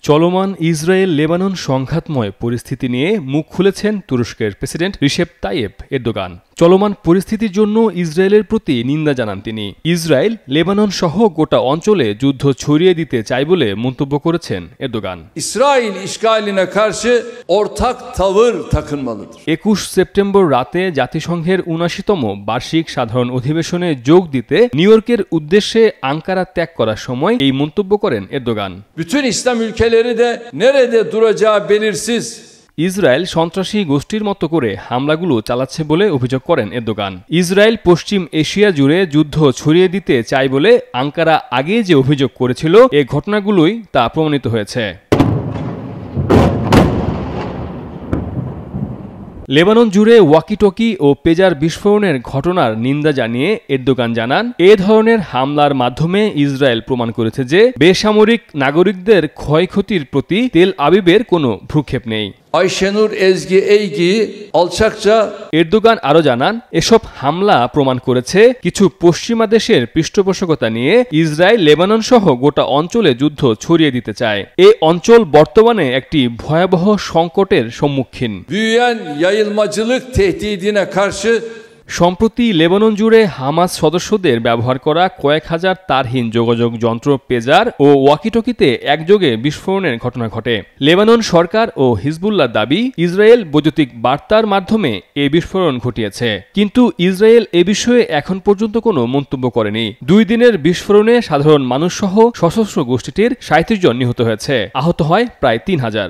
চলমান Israel Lebanon সংঘাতময় পরিস্থিতি নিয়ে মুখ খুলেছেন তুরস্কের প্রেসিডেন্ট রিসেপ তাইয়েপ এরদোগান। চলমান পরিস্থিতির জন্য ইসরায়েলের প্রতি নিন্দা জানান তিনি। ইসরায়েল লেবানন সহ গোটা অঞ্চলে যুদ্ধ ছড়িয়ে দিতে চায় বলে মন্তব্য করেছেন Erdogan. İsrail işgaline karşı ortak tavır takınmalıdır। 21 September রাতে জাতিসংঘের ৭৯তম বার্ষিক সাধারণ অধিবেশনে যোগ দিতে নিউ ইয়র্কের উদ্দেশ্যে আঙ্কারা ত্যাগ করার সময় এই মন্তব্য করেন Erdogan. Bütün İslam ülkeleri de nerede duracağı belirsiz। Israel সন্ত্রাসী গোষ্ঠীর মতো করে হামলাগুলো চালাচ্ছে বলে অভিযোগ করেন এরদোগান। ইসরায়েল পশ্চিম এশিয়া জুড়ে যুদ্ধ ছড়িয়ে দিতে চায় বলে আঙ্কারা আগে যে অভিযোগ করেছিল, এ ঘটনাগুলোই তা প্রমাণিত হয়েছে। লেবানন জুড়ে ওয়াকিটকি ও পেজার বিস্ফোরণের ঘটনার নিন্দা জানিয়ে এরদোগান জানান, এ ধরনের হামলার মাধ্যমে ইসরায়েল প্রমাণ করেছে যে বেসামরিক নাগরিকদের ক্ষয়ক্ষতির প্রতি তেল আবিবের কোনো ভ্রুক্ষেপ নেই। Ayşenur Ezgi Eygi'yi alçakça Erdogan আরও জানান, এসব হামলা প্রমাণ করেছে কিছু পশ্চিমা দেশের পৃষ্ঠপোষকতা নিয়ে ইসরায়েল লেবানন সহ গোটা অঞ্চলে যুদ্ধ ছড়িয়ে দিতে চায়। এই অঞ্চল বর্তমানে একটি ভয়াবহ সংকটের সম্মুখীন। büyüyen yayılmacılık tehdidine karşı সম্প্রতি লেবানন জুড়ে হামাস সদস্যদের ব্যবহার করা কয়েক হাজার তারহীন যোগাযোগ যন্ত্র পেজার ও ওয়াকিটকিতে একযোগে বিস্ফোরণের ঘটনা ঘটে। লেবানন সরকার ও হিজবুল্লাহ দাবি, ইসরায়েল বৈদ্যুতিক বার্তার মাধ্যমে এ বিস্ফোরণ ঘটিয়েছে, কিন্তু ইসরায়েল এ বিষয়ে এখন পর্যন্ত কোনো মন্তব্য করেনি। 2 দিনের বিস্ফোরণে সাধারণ মানুষসহ সশস্ত্র গোষ্ঠীটির 37 জন নিহত হয়েছে, আহত হয় প্রায় 3000।